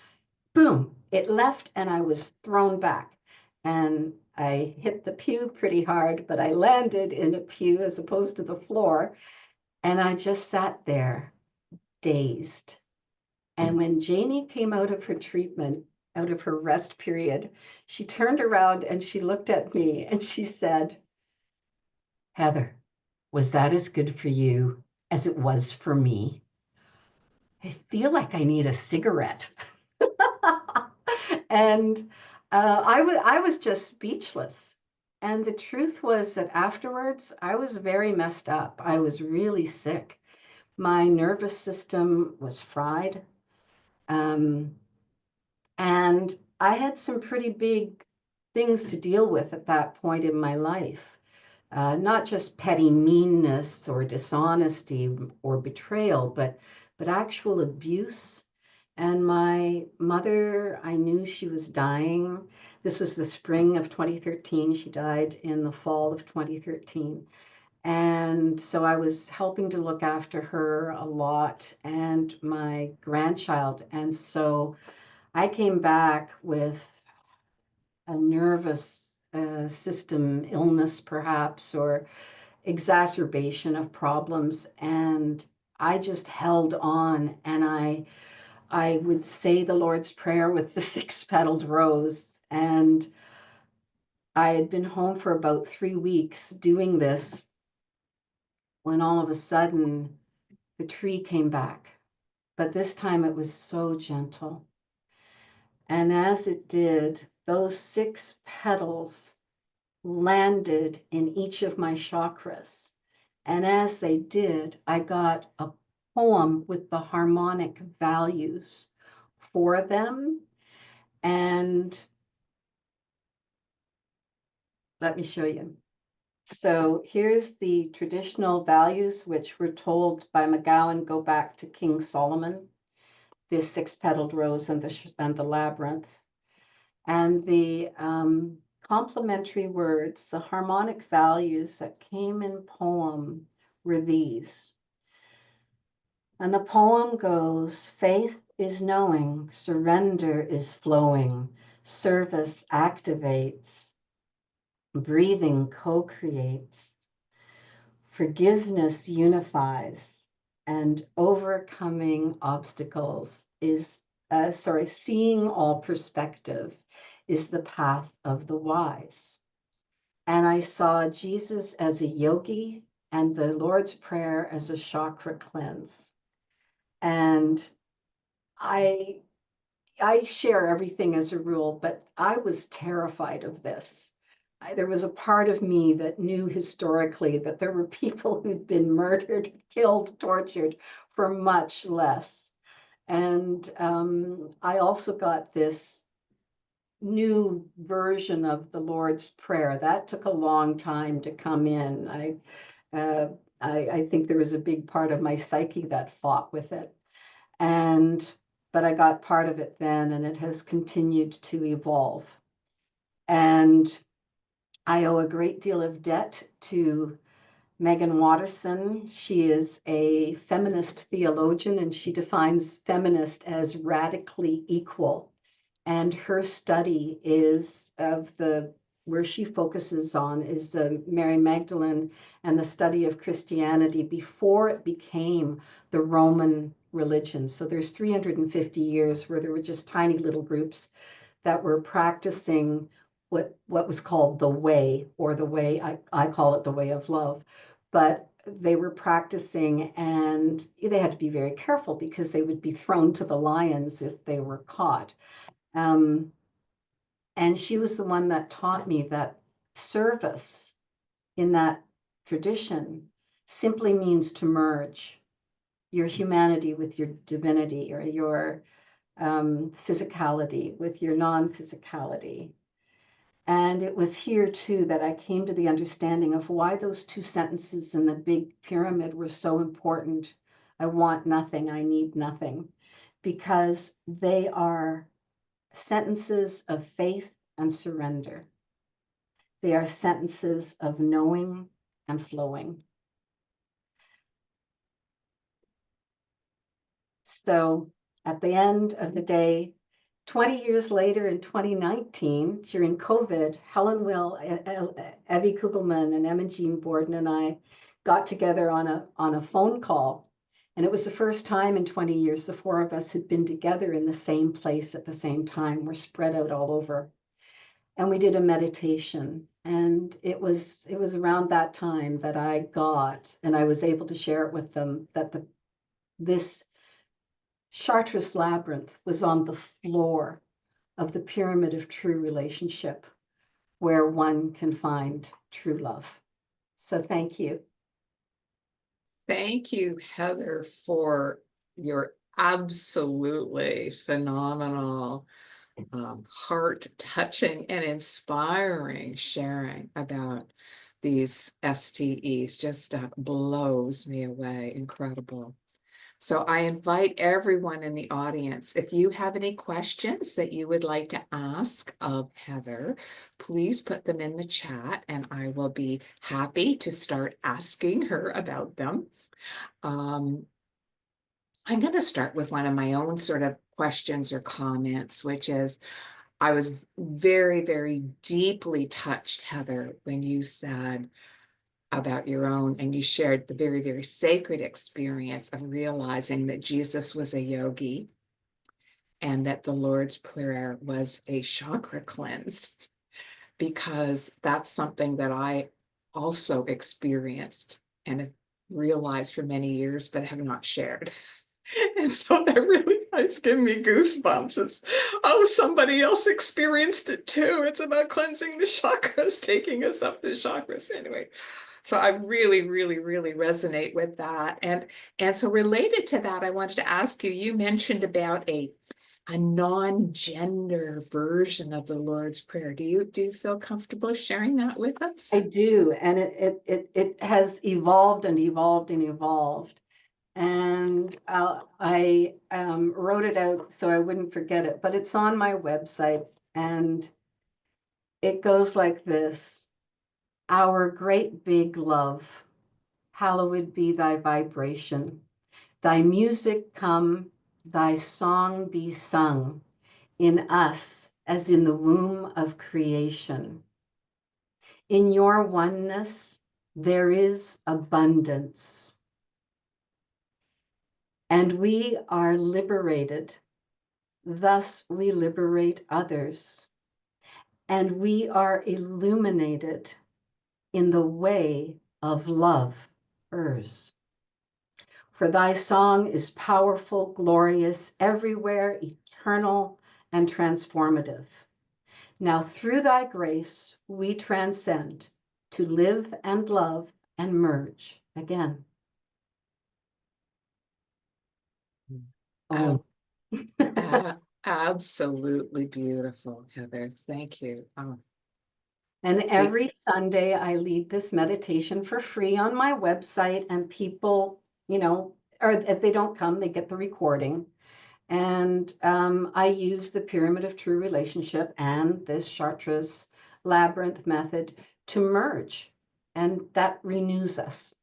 boom, it left, and I was thrown back. And I hit the pew pretty hard, but I landed in a pew as opposed to the floor. And I just sat there, dazed. And when Janie came out of her treatment, out of her rest period, she turned around and she looked at me and she said, Heather, was that as good for you as it was for me? I feel like I need a cigarette. And I was just speechless. And the truth was that afterwards, I was very messed up. I was really sick. My nervous system was fried. Um, and I had some pretty big things to deal with at that point in my life. Not just petty meanness or dishonesty or betrayal, but actual abuse. And my mother, I knew she was dying. This was the spring of 2013. She died in the fall of 2013. And so I was helping to look after her a lot and my grandchild. And so I came back with a nervous system illness, perhaps, or exacerbation of problems. And I just held on, and I would say the Lord's Prayer with the 6-petaled rose. And I had been home for about 3 weeks doing this when all of a sudden the tree came back. But this time it was so gentle. And as it did, those 6 petals landed in each of my chakras. And as they did, I got a poem with the harmonic values for them. And let me show you. So here's the traditional values, which we're told by McGowan go back to King Solomon, this 6-petaled rose and the labyrinth. And the complementary words, the harmonic values that came in poem were these. And the poem goes, faith is knowing, surrender is flowing, service activates, breathing co-creates, forgiveness unifies, and overcoming obstacles is, seeing all perspective is the path of the wise. And I saw Jesus as a yogi and the Lord's Prayer as a chakra cleanse. And I share everything as a rule, but I was terrified of this. There was a part of me that knew historically that there were people who'd been murdered, killed, tortured for much less. And I also got this new version of the Lord's Prayer. That took a long time to come in. I think there was a big part of my psyche that fought with it. But I got part of it then, and it has continued to evolve. And I owe a great deal of debt to Megan Watterson. She is a feminist theologian, and she defines feminist as radically equal. And her study is where she focuses on is Mary Magdalene and the study of Christianity before it became the Roman religion. So there's 350 years where there were just tiny little groups that were practicing what was called the way, or the way, I call it the way of love. But they were practicing, and they had to be very careful because they would be thrown to the lions if they were caught. And she was the one that taught me that service in that tradition simply means to merge your humanity with your divinity, or your physicality with your non-physicality. And it was here too that I came to the understanding of why those 2 sentences in the big pyramid were so important. I want nothing, I need nothing, because they are sentences of faith and surrender. They are sentences of knowing and flowing. So at the end of the day, 20 years later in 2019, during COVID, Helen Will, Evie Kugelman, and Emma Jean Borden and I got together on a phone call. And it was the first time in 20 years the four of us had been together in the same place at the same time. We're spread out all over. And we did a meditation. And it was around that time that I got, and I was able to share it with them, that this Chartres Labyrinth was on the floor of the pyramid of true relationship, where one can find true love. So thank you. Thank you, Heather, for your absolutely phenomenal, heart-touching and inspiring sharing about these STEs. Just blows me away. Incredible. So I invite everyone in the audience, if you have any questions that you would like to ask of Heather, please put them in the chat and I will be happy to start asking her about them. I'm going to start with one of my own sort of questions or comments, which is, I was very, very deeply touched, Heather, when you said about your own, and you shared the very, very sacred experience of realizing that Jesus was a yogi and that the Lord's Prayer was a chakra cleanse, because that's something that I also experienced and have realized for many years, but have not shared. And so that really has given me goosebumps. It's, oh, somebody else experienced it too. It's about cleansing the chakras, taking us up the chakras. Anyway, so I really, really, really resonate with that. And so related to that, I wanted to ask you, you mentioned about a non-gender version of the Lord's Prayer. Do you feel comfortable sharing that with us? I do, and it has evolved and evolved and evolved. And I wrote it out so I wouldn't forget it, but it's on my website, and it goes like this: Our great big love, hallowed be thy vibration. Thy music come, thy song be sung in us as in the womb of creation. In your oneness, there is abundance. And we are liberated. Thus we liberate others. And we are illuminated in the way of love, hers. For thy song is powerful, glorious, everywhere, eternal, and transformative. Now through thy grace, we transcend to live and love and merge again. Oh. Absolutely beautiful, Heather. Thank you. And every Sunday, I lead this meditation for free on my website, and people, or if they don't come, they get the recording. And I use the Pyramid of True Relationship and this Chartres Labyrinth method to merge, and that renews us.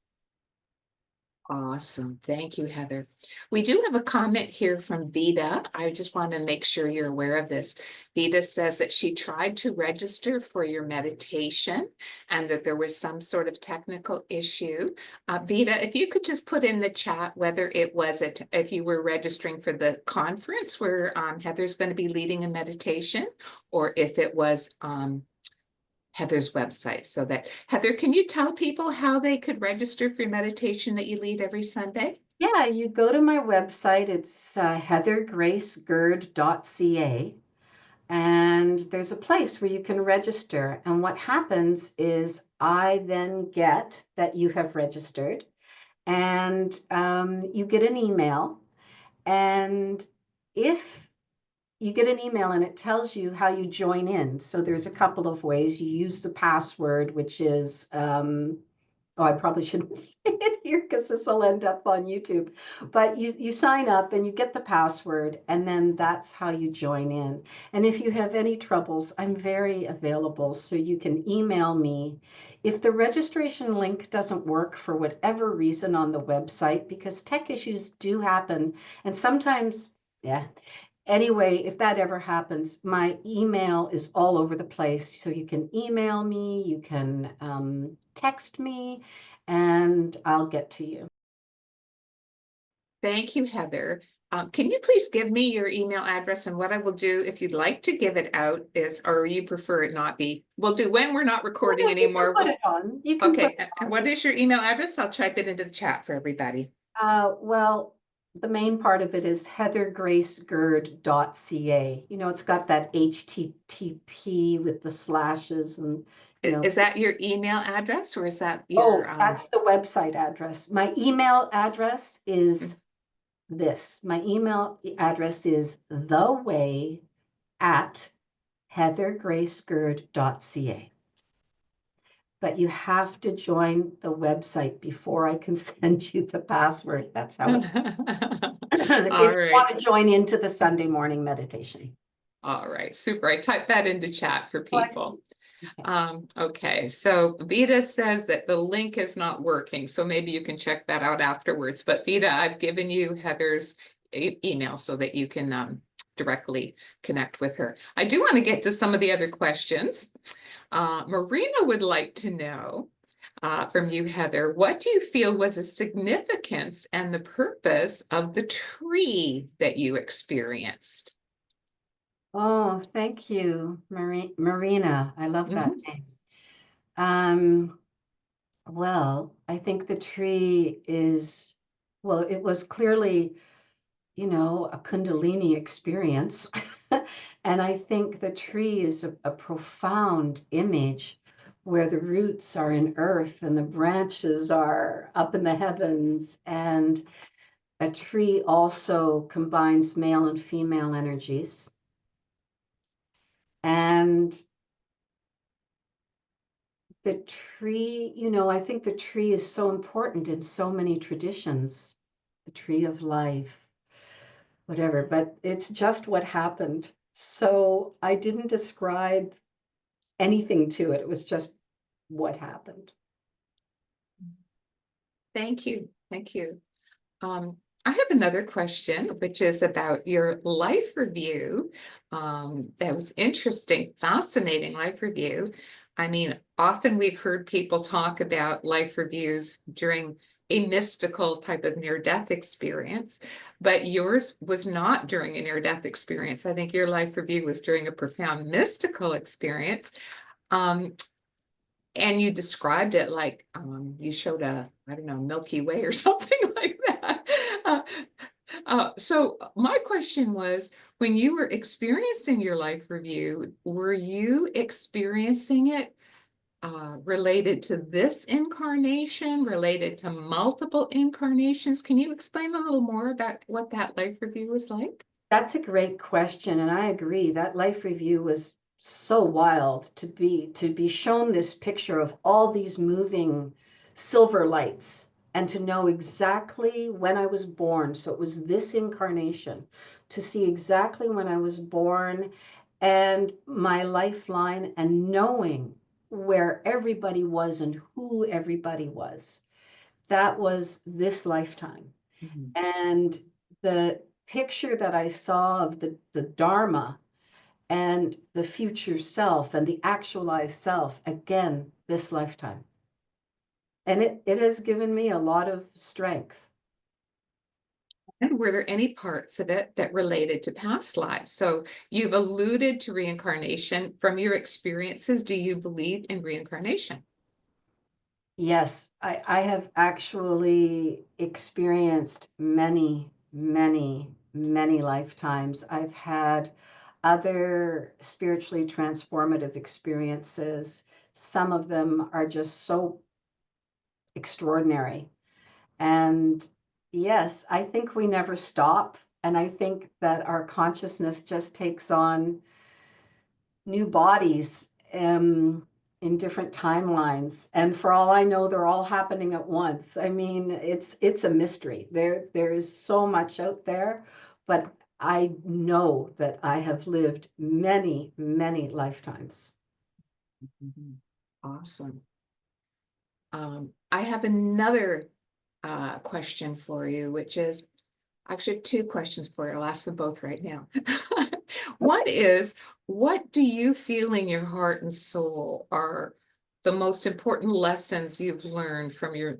Awesome. Thank you, Heather. We do have a comment here from Vida. I just want to make sure you're aware of this. Vida says that she tried to register for your meditation and that there was some sort of technical issue. Vida, if you could just put in the chat whether it was if you were registering for the conference where Heather's going to be leading a meditation, or if it was Heather's website. So that, Heather, can you tell people how they could register for your meditation that you lead every Sunday? Yeah, you go to my website. It's heathergracegurd.ca, and there's a place where you can register. And what happens is I then get that you have registered, and you get an email. And if you get an email and it tells you how you join in. So there's a couple of ways. You use the password, which is, I probably shouldn't say it here because this will end up on YouTube. But you sign up and you get the password, and then that's how you join in. And if you have any troubles, I'm very available. So you can email me. If the registration link doesn't work for whatever reason on the website, because tech issues do happen, and sometimes, yeah. Anyway, if that ever happens, my email is all over the place. So you can email me, you can text me, and I'll get to you. Thank you, Heather. Can you please give me your email address? And what I will do, if you'd like to give it out, is, or you prefer it not be, we'll do when we're not Oh, recording no, you can anymore. put it on. You can put Okay, it and on. what is your email address? I'll type it into the chat for everybody. Well, the main part of it is heathergracegurd.ca. You know, it's got that HTTP with the slashes and, you know. Is that your email address, or is that Oh, your that's the website address. My email address is mm. this. My email address is theway@heathergracegurd.ca. But you have to join the website before I can send you the password. That's how it if All you right. want to join into the Sunday morning meditation. All right, super. I typed that into chat for Oh, I people. see. Okay. Okay, so Vita says that the link is not working, so maybe you can check that out afterwards. But Vita, I've given you Heather's email so that you can directly connect with her. I do want to get to some of the other questions. Marina would like to know from you, Heather, what do you feel was the significance and the purpose of the tree that you experienced? Oh, thank you, Marina. I love that Mhm. name. Um, well, I think the tree is, well, it was clearly, you know, a Kundalini experience. And I think the tree is a profound image where the roots are in earth and the branches are up in the heavens. And a tree also combines male and female energies. And the tree, you know, I think the tree is so important in so many traditions, the tree of life, whatever, but it's just what happened. So I didn't describe anything to it. It was just what happened. Thank you. Thank you. I have another question, which is about your life review. That was interesting, fascinating life review. I mean, often we've heard people talk about life reviews during a mystical type of near-death experience, but yours was not during a near-death experience. I think your life review was during a profound mystical experience. Um, and you described it like you showed I don't know, Milky Way or something like that. So my question was, when you were experiencing your life review, were you experiencing it related to this incarnation, related to multiple incarnations? Can you explain a little more about what that life review was like? That's a great question, and I agree. That life review was so wild to be shown this picture of all these moving silver lights and to know exactly when I was born. So it was this incarnation to see exactly when I was born and my lifeline and knowing where everybody was and who everybody was. That was this lifetime. Mhm. And the picture that I saw of the Dharma and the future self and the actualized self, again, this lifetime. And it has given me a lot of strength. And were there any parts of it that related to past lives? So you've alluded to reincarnation. From your experiences, do you believe in reincarnation? Yes, I have actually experienced many, many, many lifetimes. I've had other spiritually transformative experiences. Some of them are just so extraordinary. And yes, I think we never stop. And I think that our consciousness just takes on new bodies in different timelines. And for all I know, they're all happening at once. I mean, it's a mystery. There is so much out there, but I know that I have lived many, many lifetimes. Mhm. Awesome. I have another question for you, which is actually two questions for you. I'll ask them both right now. One Okay. is, what do you feel in your heart and soul are the most important lessons you've learned from your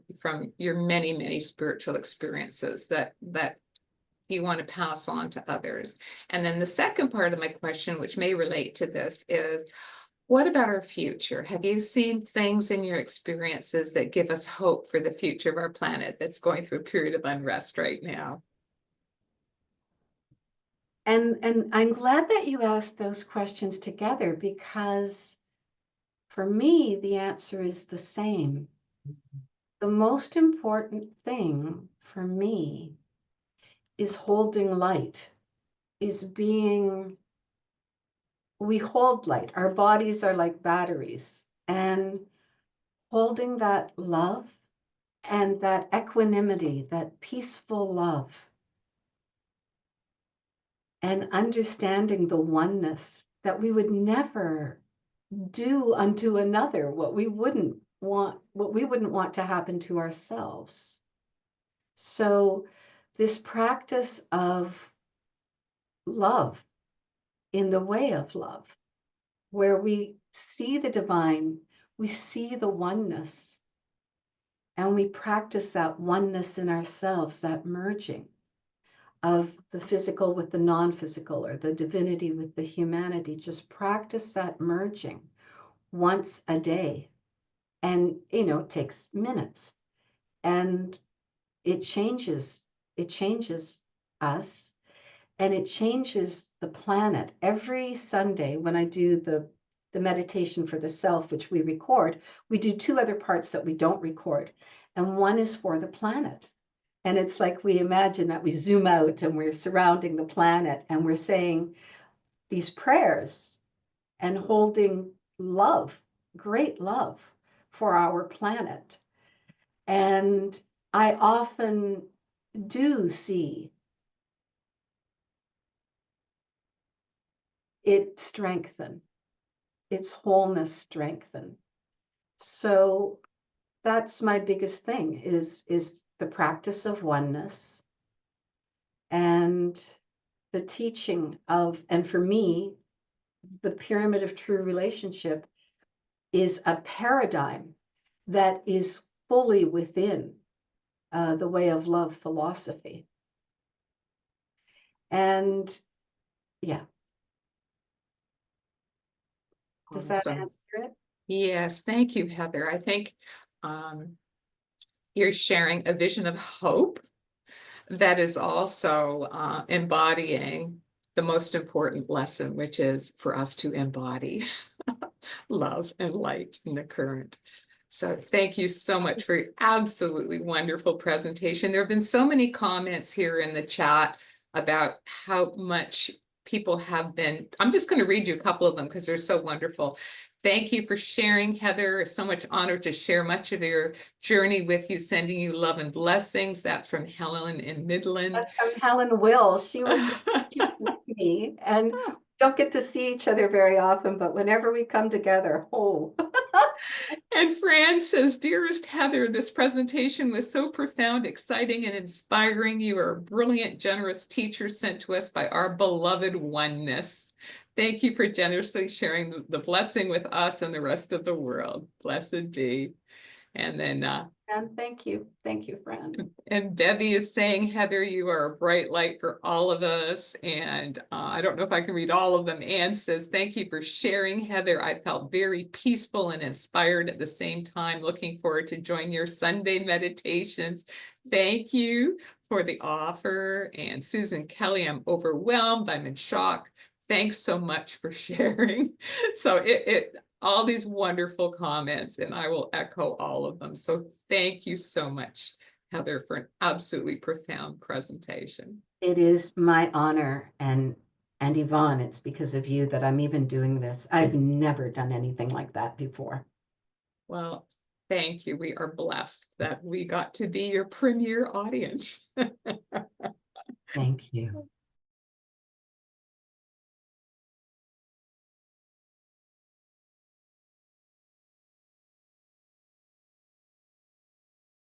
many, many spiritual experiences that you want to pass on to others. And then the second part of my question, which may relate to this, is what about our future? Have you seen things in your experiences that give us hope for the future of our planet that's going through a period of unrest right now? And I'm glad that you asked those questions together, because for me, the answer is the same. The most important thing for me is holding light, is being, we hold light. Our bodies are like batteries, and holding that love and that equanimity, that peaceful love, and understanding the oneness, that we would never do unto another what we wouldn't want to happen to ourselves. So this practice of love in the way of love, where we see the divine, we see the oneness, and we practice that oneness in ourselves, that merging of the physical with the non-physical, or the divinity with the humanity. Just practice that merging once a day. And, it takes minutes, and it changes us, and it changes the planet. Every Sunday when I do the meditation for the self, which we record, we do two other parts that we don't record. And one is for the planet. And it's like we imagine that we zoom out and we're surrounding the planet, and we're saying these prayers and holding love, great love for our planet. And I often do see it strengthen, its wholeness strengthen. So that's my biggest thing, is the practice of oneness, and the teaching of, and for me, the pyramid of true relationship is a paradigm that is fully within the way of love philosophy. And yeah. Does that Awesome. answer it? Yes, thank you, Heather. I think you're sharing a vision of hope that is also embodying the most important lesson, which is for us to embody love and light in the current. So thank you so much for your absolutely wonderful presentation. There have been so many comments here in the chat about how much people have been. I'm just going to read you a couple of them because they're so wonderful. Thank you for sharing, Heather. It's so much honor to share much of your journey with you, sending you love and blessings. That's from Helen in Midland. That's from Helen Will. She was with me, and we don't get to see each other very often, but whenever we come together, oh. And Fran says, dearest Heather, this presentation was so profound, exciting, and inspiring. You are a brilliant, generous teacher sent to us by our beloved oneness. Thank you for generously sharing the blessing with us and the rest of the world. Blessed be. And then And thank you, Fran. and Debbie is saying, Heather, you are a bright light for all of us. And I don't know if I can read all of them. Anne says, thank you for sharing, Heather. I felt very peaceful and inspired at the same time. Looking forward to join your Sunday meditations. Thank you for the offer. And Susan Kelly, I'm overwhelmed. I'm in shock. Thanks so much for sharing. So all these wonderful comments, and I will echo all of them. So thank you so much, Heather, for an absolutely profound presentation. It is my honor, and Yvonne, it's because of you that I'm even doing this. I've never done anything like that before. Well, thank you. We are blessed that we got to be your premier audience. Thank you.